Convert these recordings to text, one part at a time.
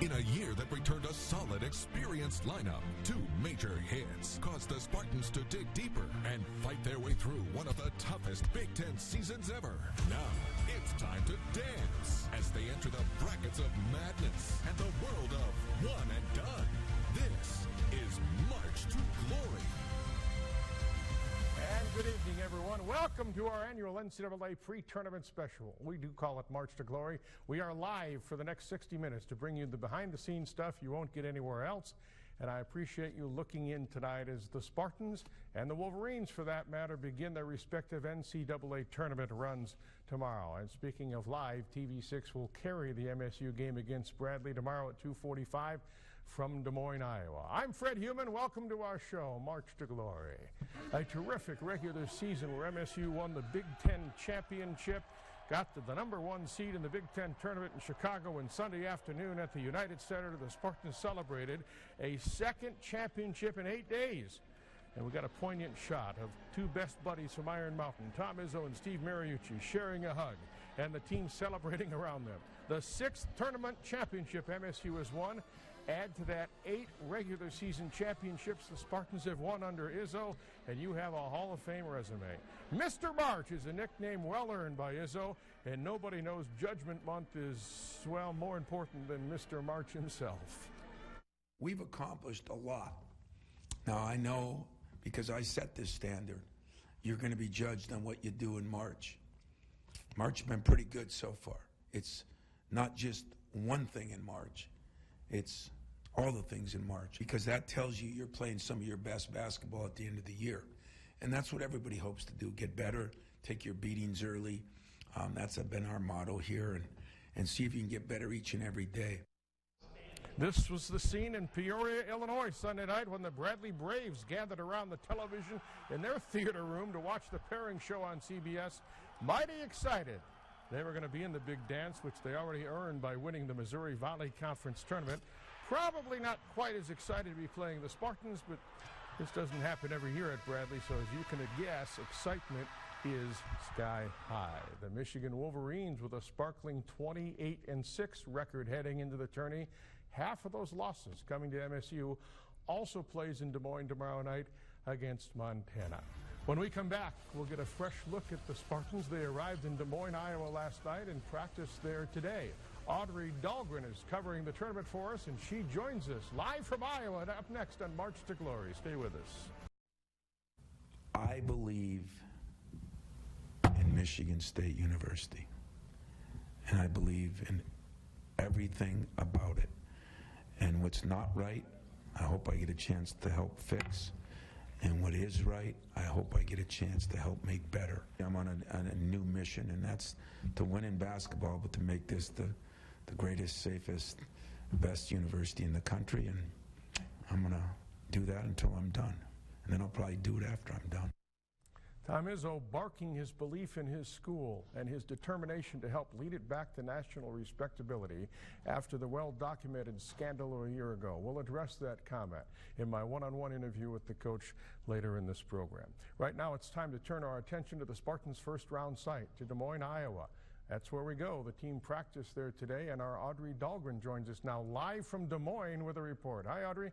In a year that returned a solid, experienced lineup, 2 major hits caused the Spartans to dig deeper and fight their way through one of the toughest Big Ten seasons ever. Now, it's time to dance as they enter the brackets of madness and the world of one and done. This is March to Glory. And good evening, everyone. Welcome to our annual NCAA pre-tournament special. We do call it March to Glory. We are live for the next 60 minutes to bring you the behind-the-scenes stuff you won't get anywhere else. And I appreciate you looking in tonight as the Spartans and the Wolverines, for that matter, begin their respective NCAA tournament runs tomorrow. And speaking of live, TV6 will carry the MSU game against Bradley tomorrow at 2:45 from Des Moines, Iowa. I'm Fred Heumann. Welcome to our show, March to Glory. A terrific regular season where MSU won the Big Ten championship, got to the #1 seed in the Big Ten tournament in Chicago, and Sunday afternoon at the United Center, the Spartans celebrated a second championship in 8 days. And we got a poignant shot of 2 best buddies from Iron Mountain, Tom Izzo and Steve Mariucci, sharing a hug, and the team celebrating around them. The 6th tournament championship MSU has won. Add to that 8 regular season championships the Spartans have won under Izzo, and you have a Hall of Fame resume. Mr. March is a nickname well-earned by Izzo, and nobody knows Judgment Month is, well, more important than Mr. March himself. We've accomplished a lot. Now, I know, because I set this standard, you're going to be judged on what you do in March. March has been pretty good so far. It's not just one thing in March. It's all the things in March, because that tells you you're playing some of your best basketball at the end of the year. And that's what everybody hopes to do, get better, take your beatings early. That's been our motto here, and see if you can get better each and every day. This was the scene in Peoria, Illinois, Sunday night when the Bradley Braves gathered around the television in their theater room to watch the pairing show on CBS. Mighty excited. They were going to be in the big dance, which they already earned by winning the Missouri Valley Conference tournament. Probably not quite as excited to be playing the Spartans, but this doesn't happen every year at Bradley, so as you can guess, excitement is sky high. The Michigan Wolverines with a sparkling 28-6 record heading into the tourney. Half of those losses coming to MSU. Also plays in Des Moines tomorrow night against Montana. When we come back, we'll get a fresh look at the Spartans. They arrived in Des Moines, Iowa last night and practiced there today. Audrey Dahlgren is covering the tournament for us, and she joins us live from Iowa. And up next on March to Glory. Stay with us. I believe in Michigan State University, and I believe in everything about it. And what's not right, I hope I get a chance to help fix. And what is right, I hope I get a chance to help make better. I'm on a new mission, and that's to win in basketball, but to make this the greatest, safest, best university in the country. And I'm going to do that until I'm done. And then I'll probably do it after I'm done. Tom Izzo barking his belief in his school and his determination to help lead it back to national respectability after the well-documented scandal a year ago. We'll address that comment in my one-on-one interview with the coach later in this program. Right now, it's time to turn our attention to the Spartans' first-round site, to Des Moines, Iowa. That's where we go. The team practiced there today, and our Audrey Dahlgren joins us now live from Des Moines with a report. Hi, Audrey.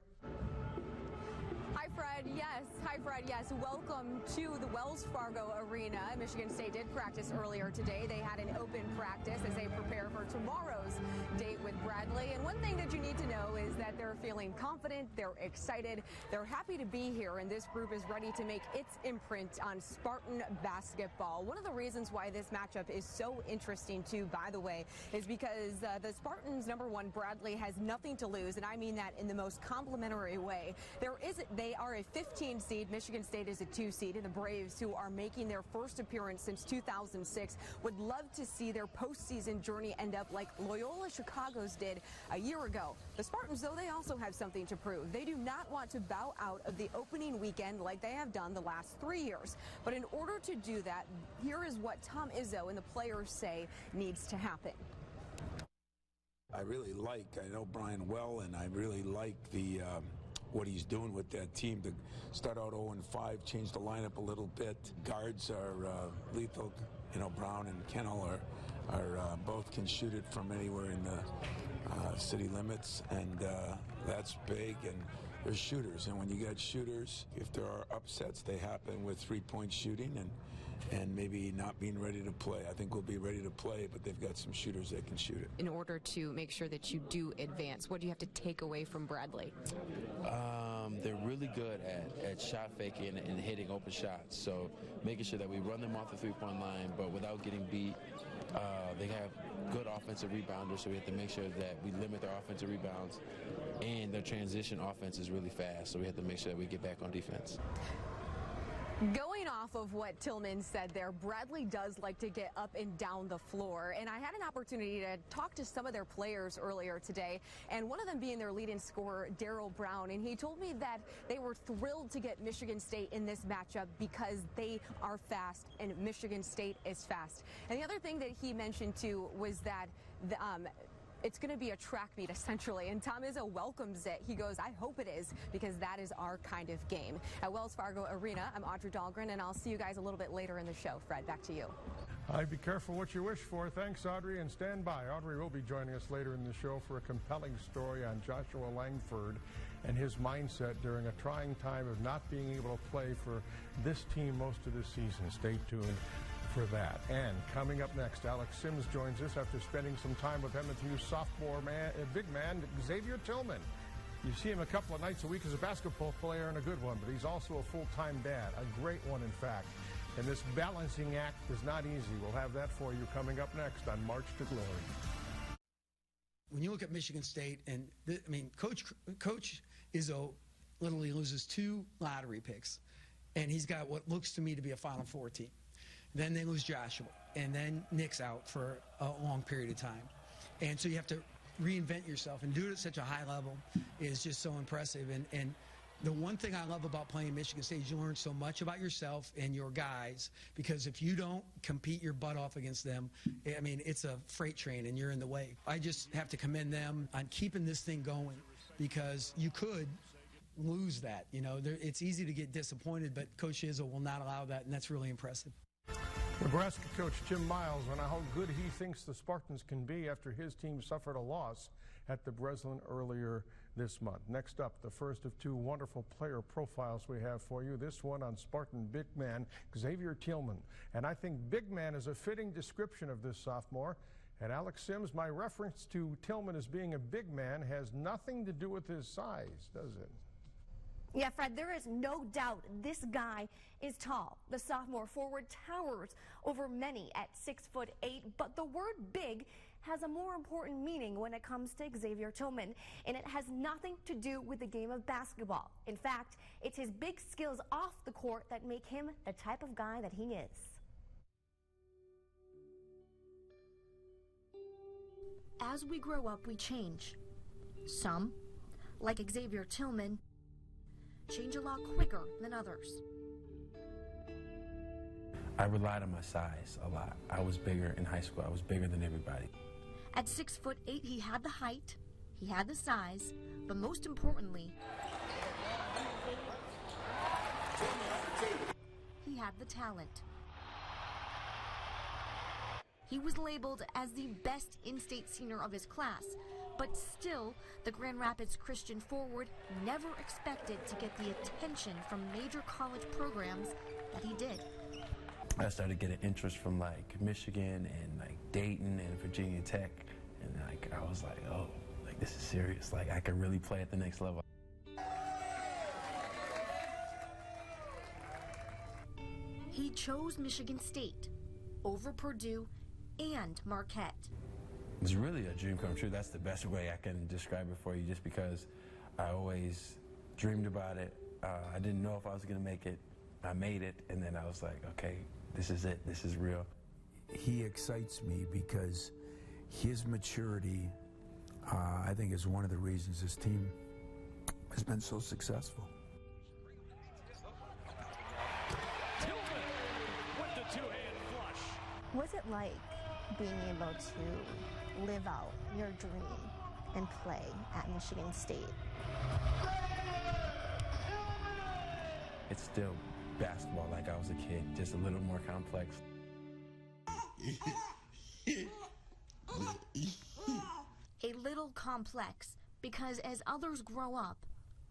Hi, Fred. Yes. Hi, Fred. Yes. Welcome to the Wells Fargo Arena. Michigan State did practice earlier today. They had an open practice as they prepare for tomorrow's date with Bradley. And one thing that you need to know is that they're feeling confident, they're excited, they're happy to be here, and this group is ready to make its imprint on Spartan basketball. One of the reasons why this matchup is so interesting, too, by the way, is because the Spartans' #1 Bradley has nothing to lose, and I mean that in the most complimentary way. They are a 15 seed. Michigan State is a 2 seed, and the Braves, who are making their first appearance since 2006, would love to see their postseason journey end up like Loyola Chicago's did a year ago. The Spartans, though, they also have something to prove. They do not want to bow out of the opening weekend like they have done the last 3 years. But in order to do that, here is what Tom Izzo and the players say needs to happen. I know Brian well, and I really like what he's doing with that team to start out 0-5, change the lineup a little bit. Guards are lethal. Brown and Kennel are both can shoot it from anywhere city limits, and that's big. And there's shooters, and when you got shooters, if there are upsets, they happen with three-point shooting and maybe not being ready to play. I think we'll be ready to play, but they've got some shooters that can shoot it. In order to make sure that you do advance, what do you have to take away from Bradley? They're really good at shot faking and hitting open shots. So making sure that we run them off the three-point line, but without getting beat. They have good offensive rebounders, so we have to make sure that we limit their offensive rebounds. And their transition offense is really fast, so we have to make sure that we get back on defense. Going off of what Tillman said there, Bradley does like to get up and down the floor. And I had an opportunity to talk to some of their players earlier today, and one of them being their leading scorer, Darryl Brown. And he told me that they were thrilled to get Michigan State in this matchup because they are fast and Michigan State is fast. And the other thing that he mentioned too was that it's going to be a track meet, essentially, and Tom Izzo welcomes it. He goes, I hope it is, because that is our kind of game. At Wells Fargo Arena, I'm Audrey Dahlgren, and I'll see you guys a little bit later in the show. Fred, back to you. Be careful what you wish for. Thanks, Audrey, and stand by. Audrey will be joining us later in the show for a compelling story on Joshua Langford and his mindset during a trying time of not being able to play for this team most of the season. Stay tuned for that. And coming up next, Alex Sims joins us after spending some time with MSU sophomore big man Xavier Tillman. You see him a couple of nights a week as a basketball player, and a good one, but he's also a full-time dad, a great one, in fact. And this balancing act is not easy. We'll have that for you coming up next on March to Glory. When you look at Michigan State, and Coach Izzo literally loses 2 lottery picks, and he's got what looks to me to be a Final Four team. Then they lose Joshua, and then Nick's out for a long period of time. And so you have to reinvent yourself, and do it at such a high level is just so impressive. And the one thing I love about playing Michigan State is you learn so much about yourself and your guys, because if you don't compete your butt off against them, it's a freight train and you're in the way. I just have to commend them on keeping this thing going, because you could lose that. It's easy to get disappointed, but Coach Izzo will not allow that, and that's really impressive. Nebraska coach Jim Miles on how good he thinks the Spartans can be after his team suffered a loss at the Breslin earlier this month. Next up, the first of 2 wonderful player profiles we have for you. This one on Spartan big man Xavier Tillman. And I think big man is a fitting description of this sophomore. And Alex Sims, my reference to Tillman as being a big man has nothing to do with his size, does it? Yeah, Fred, there is no doubt this guy is tall. The sophomore forward towers over many at 6'8", but the word big has a more important meaning when it comes to Xavier Tillman, and it has nothing to do with the game of basketball. In fact, it's his big skills off the court that make him the type of guy that he is. As we grow up, we change. Some, like Xavier Tillman, change a lot quicker than others. I relied on my size a lot. I was bigger in high school. I was bigger than everybody. At 6'8", he had the height, he had the size, but most importantly, he had the talent. He was labeled as the best in-state senior of his class, but still, the Grand Rapids Christian forward never expected to get the attention from major college programs that he did. I started getting interest from Michigan and Dayton and Virginia Tech, and I was like, oh, this is serious. I can really play at the next level. He chose Michigan State over Purdue and Marquette. It was really a dream come true. That's the best way I can describe it for you, just because I always dreamed about it. I didn't know if I was going to make it. I made it, and then I was like, okay, this is it. This is real. He excites me because his maturity, I think, is one of the reasons this team has been so successful. What's it like being able to live out your dream and play at Michigan State? It's still basketball like I was a kid, just a little more complex. A little complex because as others grow up,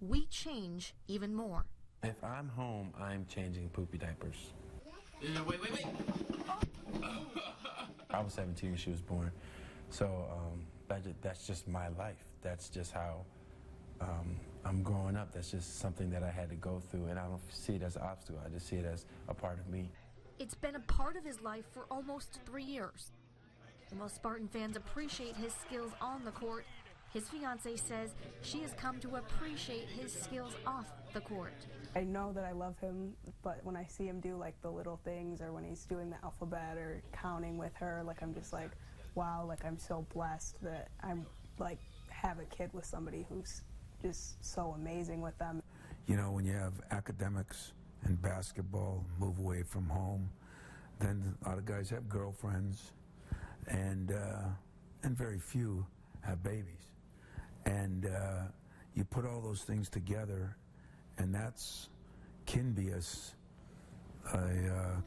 we change even more. If I'm home, I'm changing poopy diapers. Wait. I was 17 when she was born, so that's just my life. That's just how I'm growing up. That's just something that I had to go through, and I don't see it as an obstacle. I just see it as a part of me. It's been a part of his life for almost 3 years. And while Spartan fans appreciate his skills on the court, his fiancée says she has come to appreciate his skills off the court. I know that I love him, but when I see him do like the little things, or when he's doing the alphabet or counting with her, like I'm just like, wow, like I'm so blessed that I'm like have a kid with somebody who's just so amazing with them. You know, when you have academics and basketball, move away from home, then a lot of guys have girlfriends, and very few have babies. And you put all those things together, and that's can be a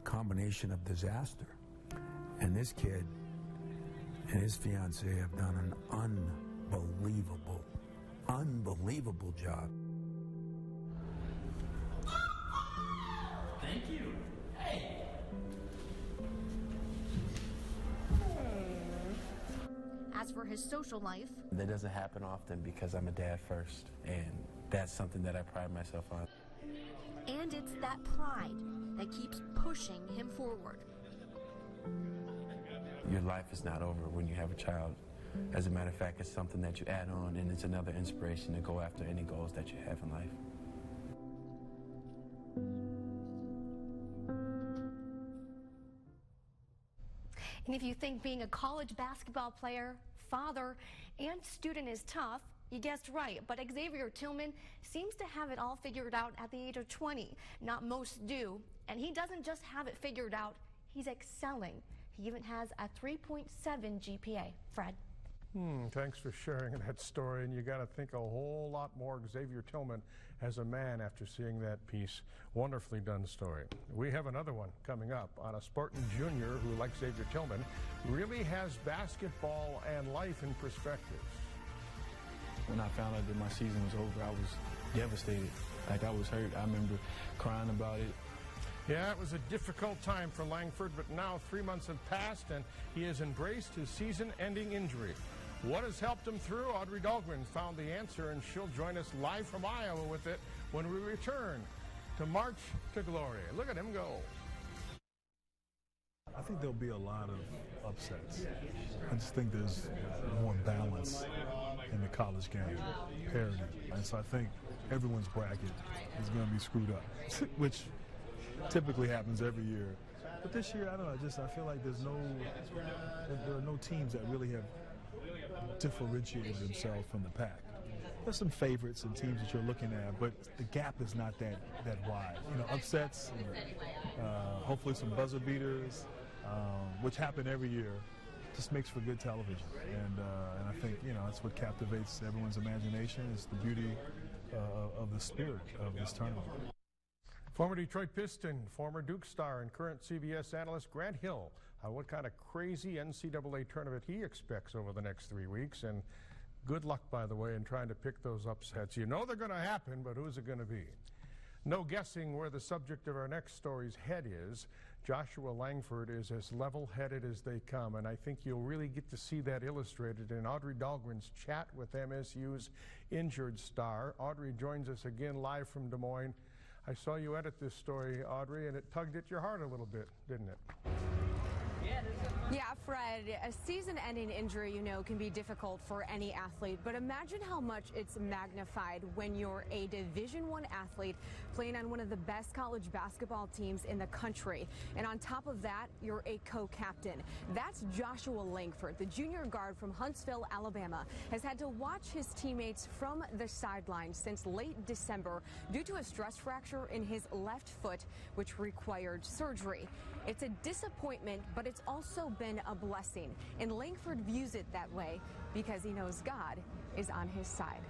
combination of disaster. And this kid and his fiancée have done an unbelievable job. Thank you. Hey. As for his social life, That doesn't happen often because I'm a dad first, and that's something that I pride myself on. and it's that pride that keeps pushing him forward. Your life is not over when you have a child. As a matter of fact, it's something that you add on, and it's another inspiration to go after any goals that you have in life. And if you think being a college basketball player, father, and student is tough, you guessed right. But Xavier Tillman seems to have it all figured out at the age of 20. Not most do. And he doesn't just have it figured out, he's excelling. He even has a 3.7 GPA. Fred. Thanks for sharing that story. And you got to think a whole lot more Xavier Tillman as a man after seeing that piece. Wonderfully done story. We have another one coming up on a Spartan junior who, like Xavier Tillman, really has basketball and life in perspective. When I found out that my season was over, I was devastated. Like, I was hurt. I remember crying about it. Yeah, it was a difficult time for Langford, but now 3 months have passed and he has embraced his season-ending injury. What has helped him through? Audrey Dahlgren found the answer, and she'll join us live from Iowa with it when we return to March to Glory. Look at him go. I think there'll be a lot of upsets. I just think there's more balance in the college game, parity. And so I think everyone's bracket is going to be screwed up, which typically happens every year. But this year, I don't know, I feel like there are no teams that really have differentiated themselves from the pack. There's some favorites and teams that you're looking at, but the gap is not that wide. You know, upsets, and, hopefully some buzzer beaters, which happen every year, just makes for good television. And I think, you know, that's what captivates everyone's imagination, is the beauty of the spirit of this tournament. Former Detroit Piston, former Duke star, and current CBS analyst Grant Hill on what kind of crazy NCAA tournament he expects over the next 3 weeks. And good luck, by the way, in trying to pick those upsets. You know they're going to happen, but who's it going to be? No guessing where the subject of our next story's head is. Joshua Langford is as level-headed as they come, and I think you'll really get to see that illustrated in Audrey Dahlgren's chat with MSU's injured star. Audrey joins us again live from Des Moines. I saw you edit this story, Audrey, and it tugged at your heart a little bit, didn't it? Yeah, Fred, a season-ending injury, you know, can be difficult for any athlete, but imagine how much it's magnified when you're a Division I athlete playing on one of the best college basketball teams in the country. And on top of that, you're a co-captain. That's Joshua Langford, the junior guard from Huntsville, Alabama, has had to watch his teammates from the sidelines since late December due to a stress fracture in his left foot, which required surgery. It's a disappointment, but it's also been a blessing. And Langford views it that way because he knows God is on his side.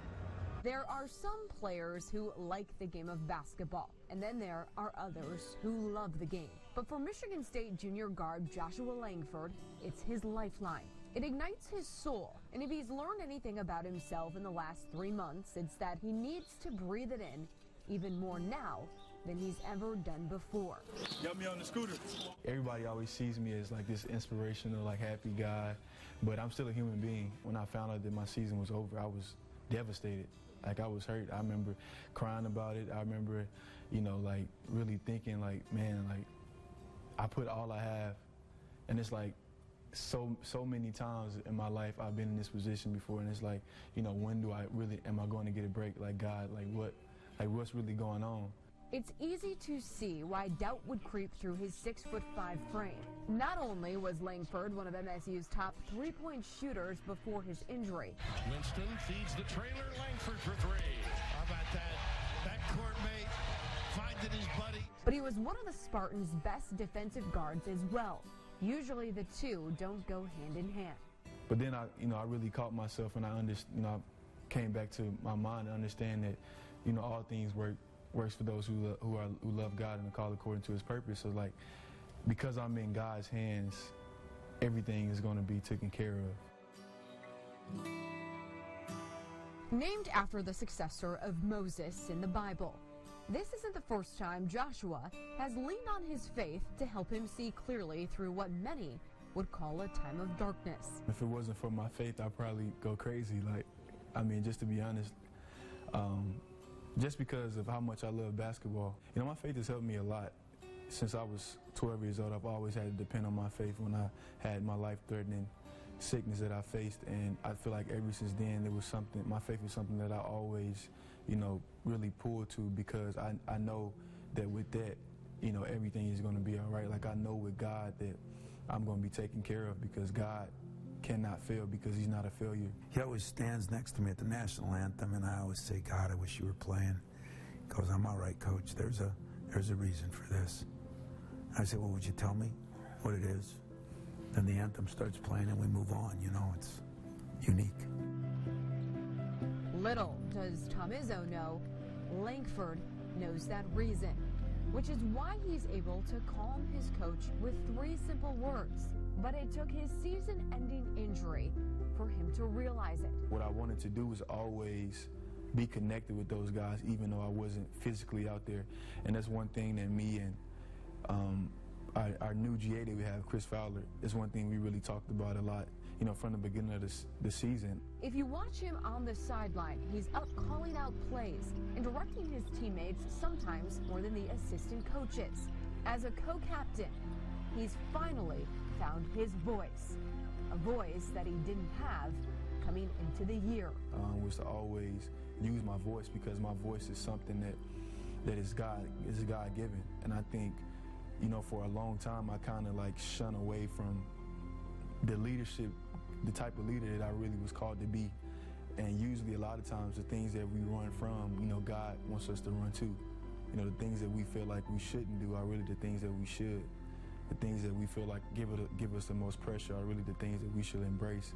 There are some players who like the game of basketball, and then there are others who love the game. But for Michigan State junior guard Joshua Langford, it's his lifeline. It ignites his soul And if he's learned anything about himself in the last 3 months, it's that he needs to breathe it in even more now than he's ever done before. Got me on the scooter. Everybody always sees me as like this inspirational, like happy guy, but I'm still a human being. When I found out that my season was over, I was devastated. Like, I was hurt. I remember crying about it. I remember, you know, like really thinking like, man, like I put all I have. And it's like so many times in my life I've been in this position before, and it's like, you know, when do I really, am I going to get a break? Like, God, what's really going on? It's easy to see why doubt would creep through his 6'5" frame. Not only was Langford one of MSU's top three-point shooters before his injury. Winston feeds the trailer, Langford for three. How about that? Backcourt mate finding his buddy. But he was one of the Spartans' best defensive guards as well. Usually the two don't go hand in hand. But then I really caught myself, and I came back to my mind to understand that, you know, all things works for those who love God and are called according to His purpose. So, like, because I'm in God's hands, everything is going to be taken care of. Named after the successor of Moses in the Bible, this isn't the first time Joshua has leaned on his faith to help him see clearly through what many would call a time of darkness. If it wasn't for my faith, I'd probably go crazy. Like, I mean, just to be honest, just because of how much I love basketball. You know, my faith has helped me a lot. Since I was 12 years old, I've always had to depend on my faith when I had my life-threatening sickness that I faced, and I feel like ever since then, there was something, my faith was something that I always, you know, really pulled to, because I know that with that, you know, everything is going to be all right. Like, I know with God that I'm going to be taken care of, because God cannot fail, because He's not a failure. He always stands next to me at the national anthem, and I always say, God, I wish you were playing. He goes, I'm all right, Coach. There's a reason for this. I say, well, would you tell me what it is? Then the anthem starts playing and we move on. You know, it's unique. Little does Tom Izzo know, Langford knows that reason, which is why he's able to calm his coach with 3 simple words. But it took his season-ending injury for him to realize it. What I wanted to do was always be connected with those guys, even though I wasn't physically out there. And that's one thing that me and our new GA that we have, Chris Fowler, is one thing we really talked about a lot, you know, from the beginning of the season. If you watch him on the sideline, he's up calling out plays and directing his teammates, sometimes more than the assistant coaches. As a co-captain, he's finally found his voice, a voice that he didn't have coming into the year. Was to always use my voice, because my voice is something that is God-given. And I think, you know, for a long time, I kind of like shun away from the leadership, the type of leader that I really was called to be. And usually a lot of times the things that we run from, you know, God wants us to run to. You know, the things that we feel like we shouldn't do are really the things that we should. The things that we feel like give us the most pressure are really the things that we should embrace.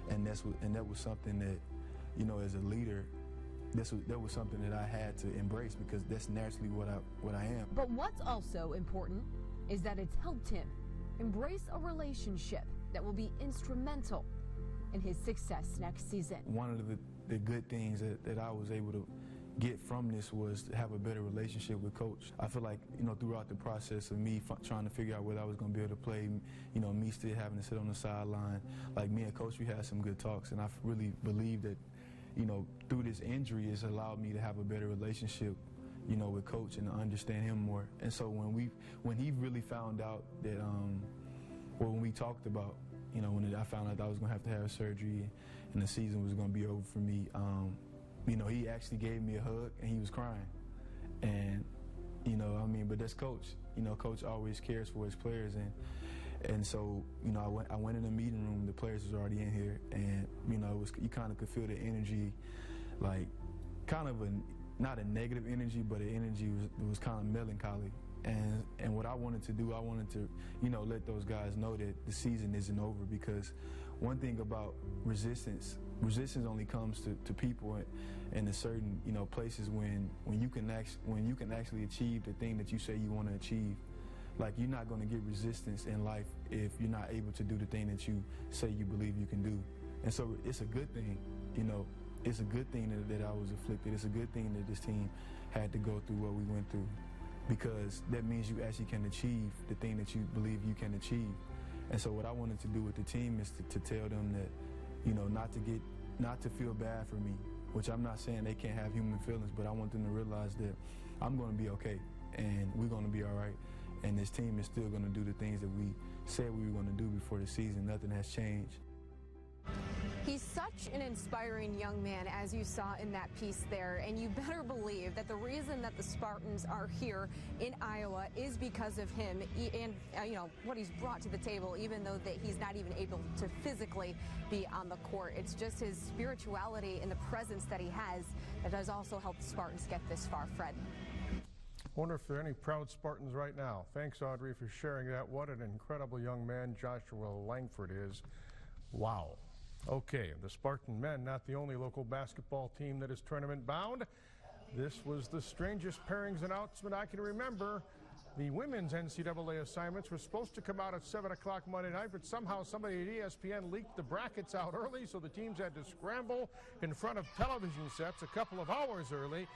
And that was something that, you know, as a leader, that was something that I had to embrace, because that's naturally what I am. But what's also important is that it's helped him embrace a relationship that will be instrumental in his success next season. One of the good things that I was able to get from this was to have a better relationship with Coach. I feel like, you know, throughout the process of me trying to figure out whether I was going to be able to play, you know, me still having to sit on the sideline, like me and Coach, we had some good talks, and I really believe that, you know, through this injury, it's allowed me to have a better relationship, you know, with Coach and to understand him more. And so when he really found out that, when we talked about, you know, when I found out that I was going to have surgery and the season was going to be over for me, you know, he actually gave me a hug and he was crying. And, you know, I mean, but that's Coach. You know, Coach always cares for his players. And so, you know, I went in the meeting room, the players was already in here, and, you know, you kind of could feel the energy, like kind of not a negative energy, but an energy was kind of melancholy. And what I wanted to do, I wanted to, you know, let those guys know that the season isn't over, because one thing about resistance only comes to people in a certain, you know, places when you can actually achieve the thing that you say you want to achieve. Like, you're not going to get resistance in life if you're not able to do the thing that you say you believe you can do. And so it's a good thing, you know. It's a good thing that I was afflicted. It's a good thing that this team had to go through what we went through, because that means you actually can achieve the thing that you believe you can achieve. And so what I wanted to do with the team is to tell them that, you know, not to feel bad for me, which I'm not saying they can't have human feelings, but I want them to realize that I'm going to be okay, and we're going to be all right, and this team is still going to do the things that we said we were going to do before the season. Nothing has changed. He's such an inspiring young man, as you saw in that piece there, and you better believe that the reason that the Spartans are here in Iowa is because of him and you know, what he's brought to the table, even though that he's not even able to physically be on the court. It's just his spirituality and the presence that he has that has also helped the Spartans get this far, Fred. I wonder if there are any proud Spartans right now. Thanks, Audrey, for sharing that. What an incredible young man Joshua Langford is. Wow. Okay, the Spartan men, not the only local basketball team that is tournament bound. This was the strangest pairings announcement I can remember. The women's NCAA assignments were supposed to come out at 7 o'clock Monday night, but somehow somebody at ESPN leaked the brackets out early, so the teams had to scramble in front of television sets a couple of hours early,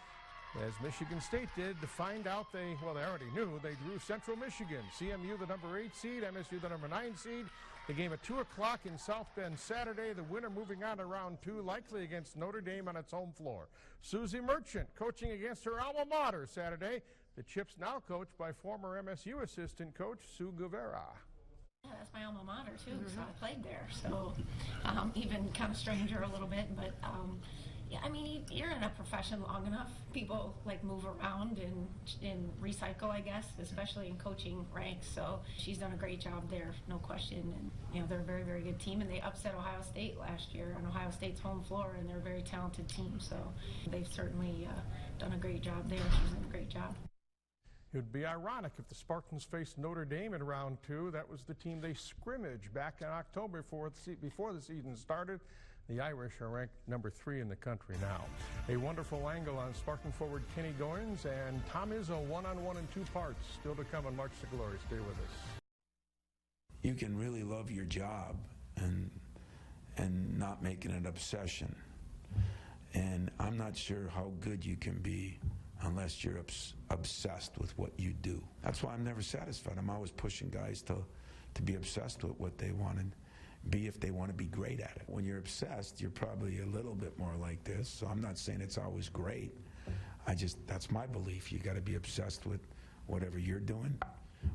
as Michigan State did, to find out they already knew. They drew Central Michigan, CMU the number 8 seed, MSU the number 9 seed. The game at 2 o'clock in South Bend Saturday. The winner moving on to round 2, likely against Notre Dame on its home floor. Susie Merchant coaching against her alma mater Saturday. The Chips now coached by former MSU assistant coach Sue Guevara. Yeah, that's my alma mater too, so I played there. So even kind of stranger a little bit, but yeah, I mean, you're in a profession long enough. People like move around and recycle, I guess, especially in coaching ranks. So she's done a great job there, no question. And you know, they're a very, very good team, and they upset Ohio State last year on Ohio State's home floor, and they're a very talented team. So they've certainly done a great job there. She's done a great job. It would be ironic if the Spartans faced Notre Dame in round 2. That was the team they scrimmaged back in October before the season started. The Irish are ranked number 3 in the country now. A wonderful angle on Spartan forward Kenny Goins and Tom Izzo one-on-one in 2 parts. Still to come on March to Glory. Stay with us. You can really love your job and not make it an obsession. And I'm not sure how good you can be unless you're obsessed with what you do. That's why I'm never satisfied. I'm always pushing guys to be obsessed with what they want and be if they want to be great at it. When you're obsessed, you're probably a little bit more like this. So I'm not saying it's always great. That's my belief. You got to be obsessed with whatever you're doing,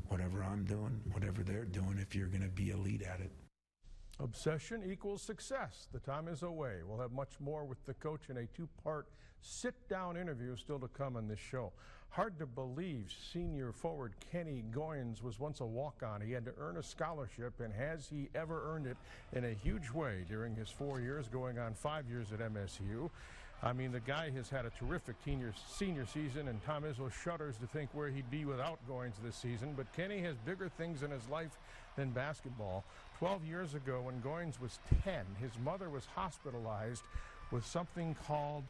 whatever I'm doing, whatever they're doing, if you're going to be elite at it. Obsession equals success. The Tom Izzo way. We'll have much more with the coach in a 2-part sit-down interview still to come on this show. Hard to believe senior forward Kenny Goins was once a walk-on. He had to earn a scholarship, and has he ever earned it in a huge way during his 4 years, going on 5 years at MSU. I mean, the guy has had a terrific senior season, and Tom Izzo shudders to think where he'd be without Goins this season. But Kenny has bigger things in his life than basketball. 12 years ago, when Goins was 10, his mother was hospitalized with something called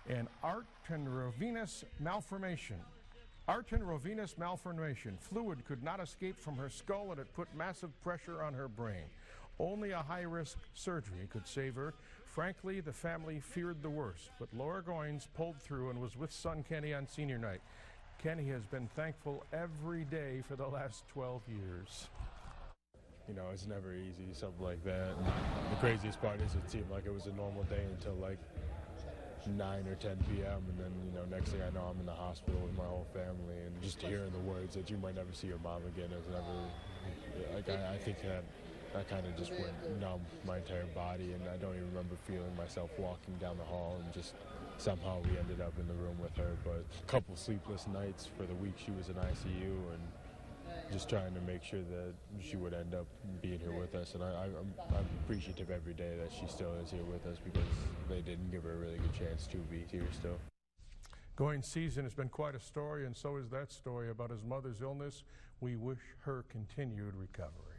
an arteriovenous malformation. Arteriovenous malformation. Fluid could not escape from her skull, and it put massive pressure on her brain. Only a high-risk surgery could save her. Frankly, the family feared the worst, but Laura Goins pulled through and was with son Kenny on senior night. Kenny has been thankful every day for the last 12 years. You know, it's never easy, something like that. And the craziest part is it seemed like it was a normal day until like 9 or 10 p.m. And then, you know, next thing I know, I'm in the hospital with my whole family, and just hearing the words that you might never see your mom again is never, like, I think that kind of just went numb my entire body, and I don't even remember feeling myself walking down the hall, and just somehow we ended up in the room with her. But a couple sleepless nights for the week she was in ICU, and just trying to make sure that she would end up being here with us. And I'm appreciative every day that she still is here with us, because they didn't give her a really good chance to be here still. Goins' season has been quite a story, and so is that story about his mother's illness. We wish her continued recovery.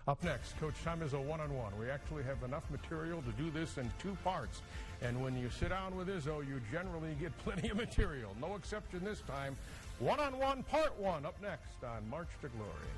Up next, Coach Tom Izzo one-on-one. We actually have enough material to do this in 2 parts. And when you sit down with Izzo, you generally get plenty of material. No exception this time. One-on-one, part 1, up next on March to Glory.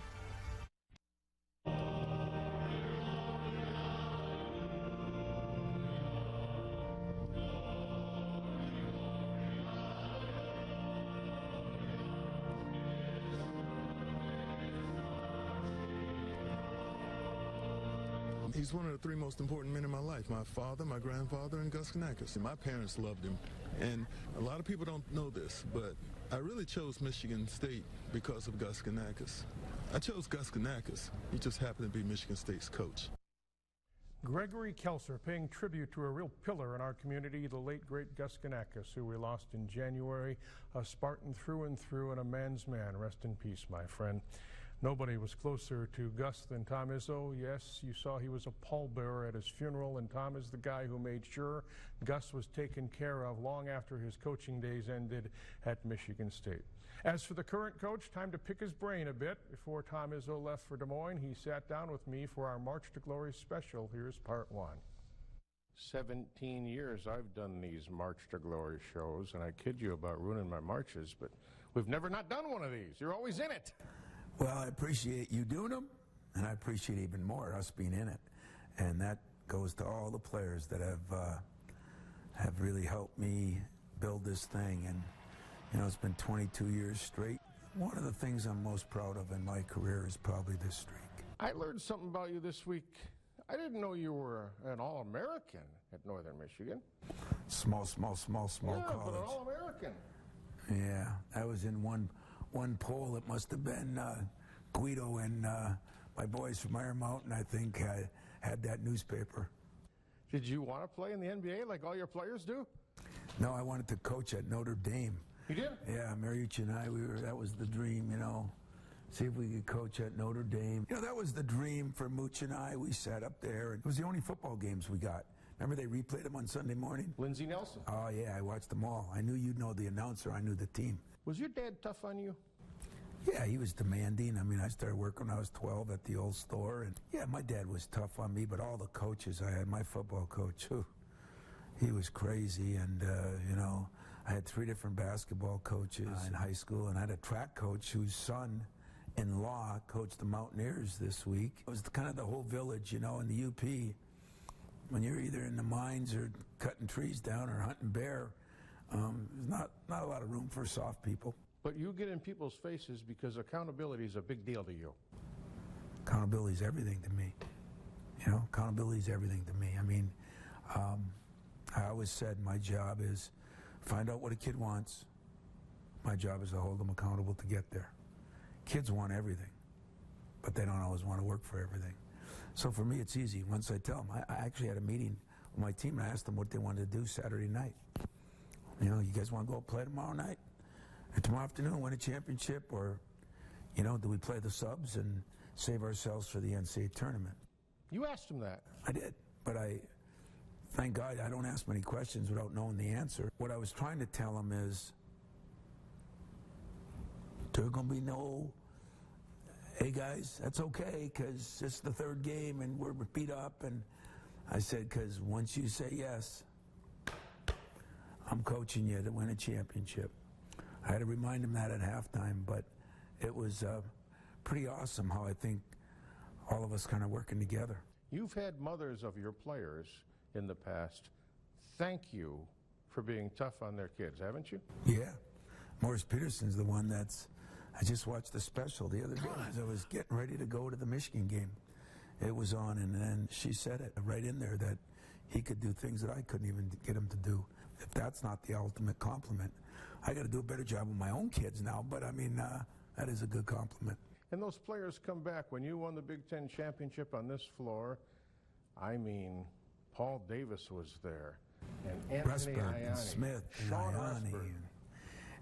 He's one of the three most important men in my life, my father, my grandfather, and Gus Kanakis. And my parents loved him. And a lot of people don't know this, but I really chose Michigan State because of Gus Kanakis. I chose Gus Kanakis. He just happened to be Michigan State's coach. Gregory Kelser paying tribute to a real pillar in our community, the late, great Gus Kanakis, who we lost in January, a Spartan through and through and a man's man. Rest in peace, my friend. Nobody was closer to Gus than Tom Izzo. Yes, you saw he was a pallbearer at his funeral, and Tom is the guy who made sure Gus was taken care of long after his coaching days ended at Michigan State. As for the current coach, time to pick his brain a bit. Before Tom Izzo left for Des Moines, he sat down with me for our March to Glory special. Here's part one. 17 years I've done these March to Glory shows, and I kid you about ruining my marches, but we've never not done one of these. You're always in it. Well, I appreciate you doing them, and I appreciate even more us being in it. And that goes to all the players that have really helped me build this thing. And, you know, it's been 22 years straight. One of the things I'm most proud of in my career is probably this streak. I learned something about you this week. I didn't know you were an All-American at Northern Michigan. Small Yeah, college. but an All-American. Yeah, I was in one poll. It must have been Guido and my boys from Iron Mountain, I think, had that newspaper. Did you want to play in the NBA like all your players do? No, I wanted to coach at Notre Dame. You did? Yeah, Mariucci and I, that was the dream, you know. See if we could coach at Notre Dame. You know, that was the dream for Mooch and I. We sat up there, and it was the only football games we got. Remember they replayed them on Sunday morning? Lindsey Nelson. Oh, yeah, I watched them all. I knew you'd know the announcer. I knew the team. Was your dad tough on you? Yeah, he was demanding. I mean, I started working when I was 12 at the old store. And yeah, my dad was tough on me, but all the coaches I had, my football coach, he was crazy. And, you know, I had 3 different basketball coaches in high school, and I had a track coach whose son-in-law coached the Mountaineers this week. It was kind of the whole village, you know, in the UP. When you're either in the mines or cutting trees down or hunting bear, there's not a lot of room for soft people. But you get in people's faces because accountability is a big deal to you. Accountability is everything to me. You know, accountability is everything to me. I mean, I always said my job is find out what a kid wants. My job is to hold them accountable to get there. Kids want everything, but they don't always want to work for everything. So for me, it's easy. Once I tell them, I actually had a meeting with my team, and I asked them what they wanted to do Saturday night. You know, you guys want to go play tomorrow night? Or tomorrow afternoon, win a championship? Or, you know, do we play the subs and save ourselves for the NCAA tournament? You asked them that. I did, but thank God I don't ask many questions without knowing the answer. What I was trying to tell them is, there's going to be no, hey guys, that's okay, because it's the 3rd game and we're beat up. And I said, because once you say yes, I'm coaching you to win a championship. I had to remind him that at halftime, but it was pretty awesome how I think all of us kind of working together. You've had mothers of your players in the past thank you for being tough on their kids, haven't you? Yeah. Morris Peterson's the one I just watched the special the other day as I was getting ready to go to the Michigan game. It was on, and then she said it right in there that he could do things that I couldn't even get him to do. If that's not the ultimate compliment, I got to do a better job with my own kids now, but I mean, that is a good compliment. And those players come back. When you won the Big Ten championship on this floor, I mean, Paul Davis was there, and Anthony Resberg and Ianni, Smith and Sean Ianni.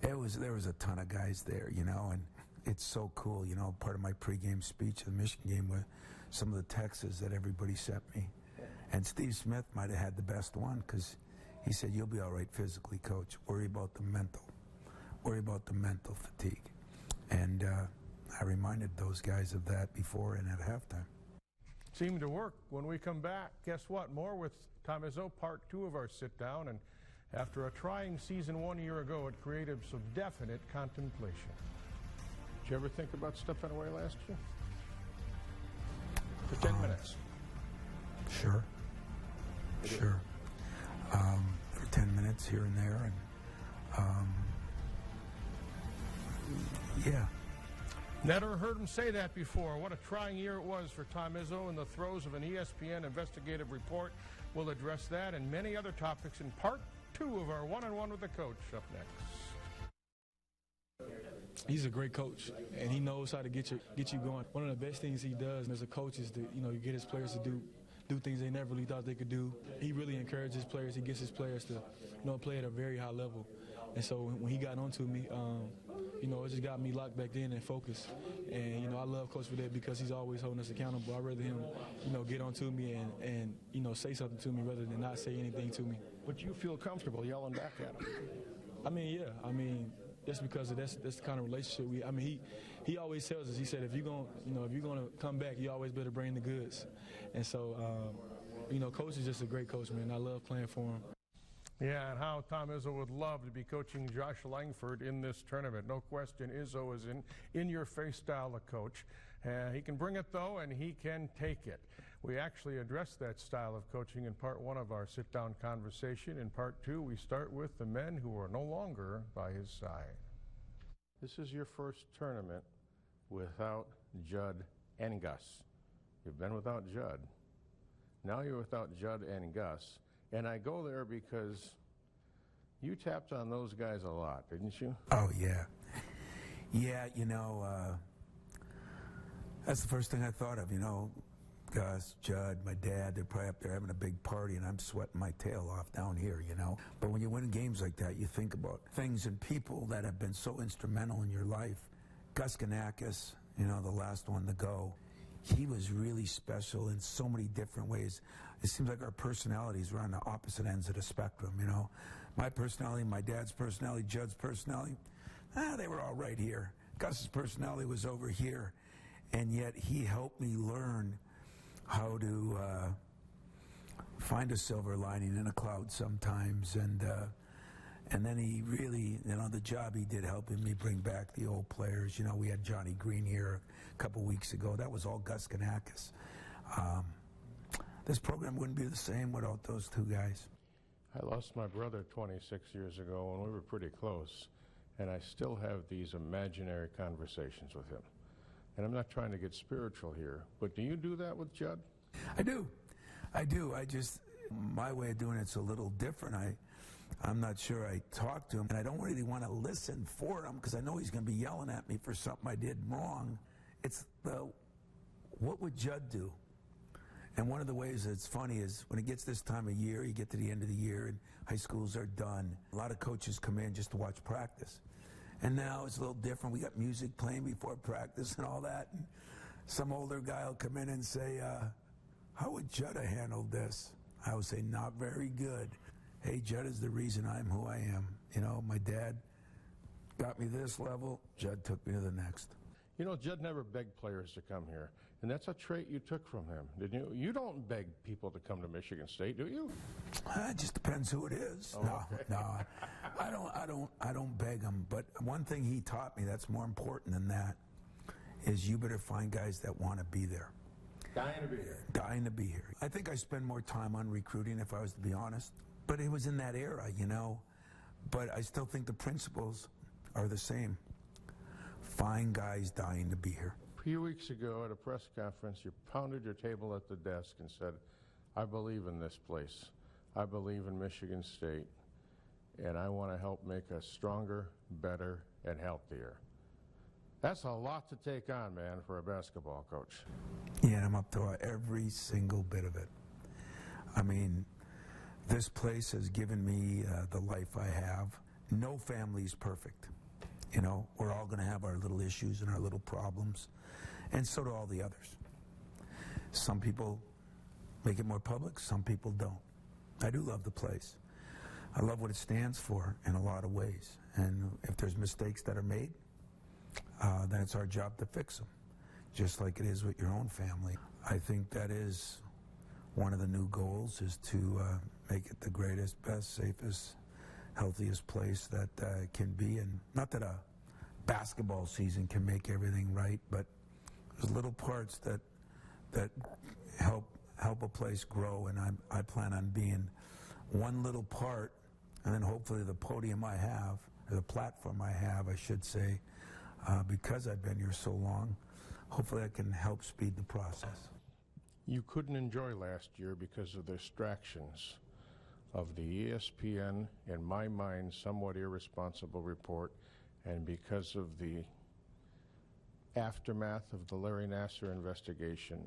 There was a ton of guys there, you know, and it's so cool, you know. Part of my pregame speech at the Michigan game were some of the texts that everybody sent me. And Steve Smith might have had the best one because he said, "You'll be all right physically, coach. Worry about the mental. Worry about the mental fatigue." And I reminded those guys of that before and at halftime. Seemed to work. When we come back, guess what? More with Tom Izzo, part 2 of our sit-down. And after a trying season 1 year ago, it created some definite contemplation. Did you ever think about stepping away last year? For 10 minutes. Sure. Sure. For 10 minutes here and there. And yeah. Never heard him say that before. What a trying year it was for Tom Izzo in the throes of an ESPN investigative report. We'll address that and many other topics in part 2 of our one-on-one with the coach up next. He's a great coach, and he knows how to get you going. One of the best things he does as a coach is to, you get his players to do things they never really thought they could do. He really encourages players. He gets his players to, play at a very high level. And so when he got onto me, it just got me locked back in and focused. And, I love Coach for that because he's always holding us accountable. I'd rather him, get onto me and say something to me rather than not say anything to me. But you feel comfortable yelling back at him? That's because that's the kind of relationship he always tells us. He said, if you're gonna come back, you always better bring the goods. And so, Coach is just a great coach, man. I love playing for him. Yeah, and how Tom Izzo would love to be coaching Josh Langford in this tournament. No question, Izzo is in your face style of coach. He can bring it, though, and he can take it. We actually addressed that style of coaching in part 1 of our sit-down conversation. In part 2, we start with the men who are no longer by his side. This is your first tournament without Judd and Gus. You've been without Judd. Now you're without Judd and Gus. And I go there because you tapped on those guys a lot, didn't you? Oh, yeah. Yeah, that's the first thing I thought of, Gus, Judd, my dad, they're probably up there having a big party and I'm sweating my tail off down here, But when you win games like that, you think about things and people that have been so instrumental in your life. Gus Kanakis, the last one to go, he was really special in so many different ways. It seems like our personalities were on the opposite ends of the spectrum, My personality, my dad's personality, Judd's personality, they were all right here. Gus's personality was over here. And yet he helped me learn how to find a silver lining in a cloud sometimes. And then he really, the job he did helping me bring back the old players. We had Johnny Green here a couple weeks ago. That was all Gus Kanakis. This program wouldn't be the same without those two guys. I lost my brother 26 years ago, and we were pretty close. And I still have these imaginary conversations with him. And I'm not trying to get spiritual here, but do you do that with Judd? I do. My way of doing it's a little different. I'm not sure I talk to him, and I don't really want to listen for him because I know he's going to be yelling at me for something I did wrong. It's what would Judd do? And one of the ways that's funny is when it gets this time of year, you get to the end of the year and high schools are done. A lot of coaches come in just to watch practice. And now it's a little different. We got music playing before practice and all that. And some older guy will come in and say, how would Judd have handled this? I would say, not very good. Hey, Judd is the reason I'm who I am. My dad got me this level. Judd took me to the next. Judd never begged players to come here. And that's a trait you took from him, didn't you? You don't beg people to come to Michigan State, do you? It just depends who it is. Oh, No, I don't beg them. But one thing he taught me that's more important than that is you better find guys that want to be there. Dying to be here. Dying to be here. I think I spend more time on recruiting, if I was to be honest. But it was in that era, But I still think the principles are the same. Find guys dying to be here. A few weeks ago at a press conference, you pounded your table at the desk and said, I believe in this place. I believe in Michigan State. And I want to help make us stronger, better, and healthier. That's a lot to take on, man, for a basketball coach. Yeah, and I'm up to every single bit of it. This place has given me the life I have. No family's perfect. We're all going to have our little issues and our little problems, and so do all the others. Some people make it more public, some people don't. I do love the place. I love what it stands for in a lot of ways, and if there's mistakes that are made, then it's our job to fix them, just like it is with your own family. I think that is one of the new goals, is to make it the greatest, best, safest, healthiest place that can be. And not that a basketball season can make everything right, but there's little parts that help a place grow, and I plan on being one little part, and then hopefully the podium I have, or the platform I have, I should say, because I've been here so long, hopefully I can help speed the process. You couldn't enjoy last year because of the distractions of the ESPN, in my mind, somewhat irresponsible report, and because of the aftermath of the Larry Nassar investigation.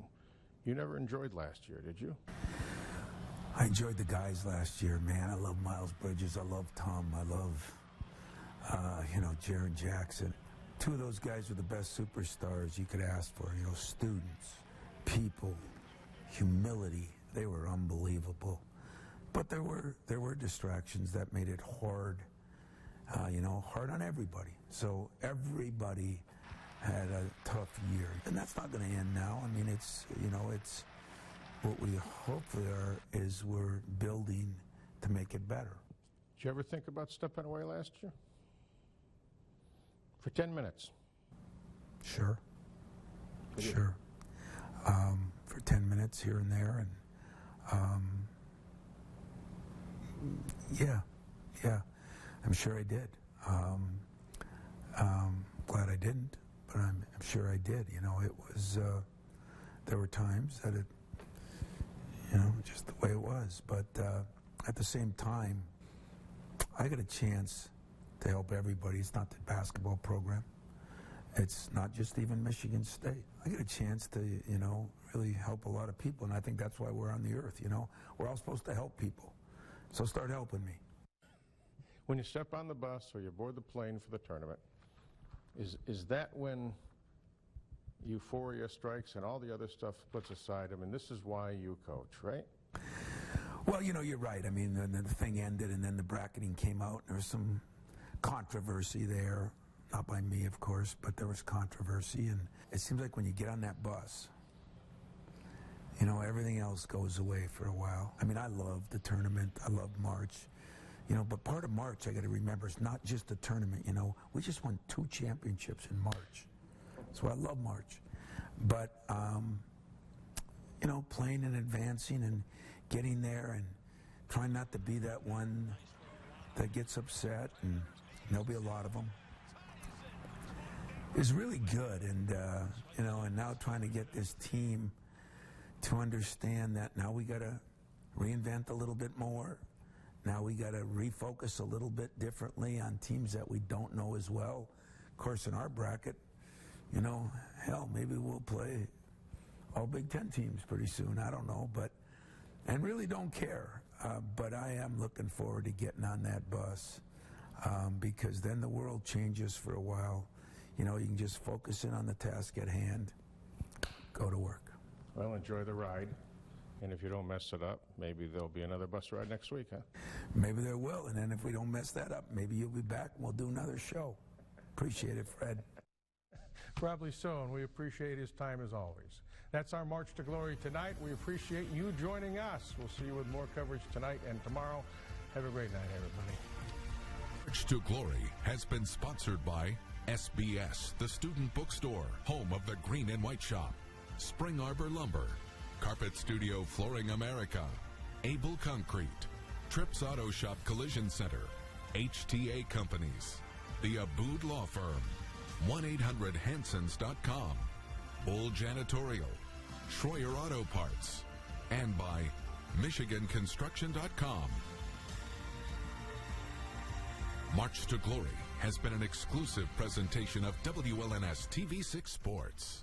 You never enjoyed last year, did you? I enjoyed the guys last year, man. I love Miles Bridges. I love Tom. I love, Jaren Jackson. Two of those guys were the best superstars you could ask for. Students, people, humility. They were unbelievable. But there were distractions that made it hard, hard on everybody. So everybody had a tough year. And that's not going to end now. I mean, it's what we hopefully is we're building to make it better. Did you ever think about stepping away last year? For 10 minutes? Sure. Sure. For 10 minutes here and there. And yeah. I'm sure I did. Glad I didn't, but I'm sure I did. It was, there were times that it, just the way it was. But at the same time, I got a chance to help everybody. It's not the basketball program. It's not just even Michigan State. I get a chance to, really help a lot of people, and I think that's why we're on the earth, We're all supposed to help people. So start helping me. When you step on the bus or you board the plane for the tournament, is that when euphoria strikes and all the other stuff puts aside? I mean, this is why you coach, right? Well, you're right. I mean, the thing ended, and then the bracketing came out, and there was some controversy there. Not by me, of course, but there was controversy, and it seems like when you get on that bus, everything else goes away for a while. I mean, I love the tournament. I love March. But part of March, I got to remember, it's not just a tournament, We just won 2 championships in March. So I love March. But, playing and advancing and getting there and trying not to be that one that gets upset, and there'll be a lot of them, is really good. And, and now trying to get this team to understand that now we got to reinvent a little bit more. Now we got to refocus a little bit differently on teams that we don't know as well. Of course, in our bracket, maybe we'll play all Big Ten teams pretty soon. I don't know, and really don't care. But I am looking forward to getting on that bus because then the world changes for a while. You can just focus in on the task at hand, go to work. Well, enjoy the ride. And if you don't mess it up, maybe there'll be another bus ride next week, huh? Maybe there will. And then if we don't mess that up, maybe you'll be back and we'll do another show. Appreciate it, Fred. Probably so, and we appreciate his time as always. That's our March to Glory tonight. We appreciate you joining us. We'll see you with more coverage tonight and tomorrow. Have a great night, everybody. March to Glory has been sponsored by SBS, the student bookstore, home of the Green and White Shop, Spring Arbor Lumber, Carpet Studio Flooring America, Able Concrete, Trips Auto Shop Collision Center, HTA Companies, the Abood Law Firm, 1-800-Hansons.com, Bull Janitorial, Schroyer Auto Parts, and by MichiganConstruction.com. March to Glory has been an exclusive presentation of WLNS TV6 Sports.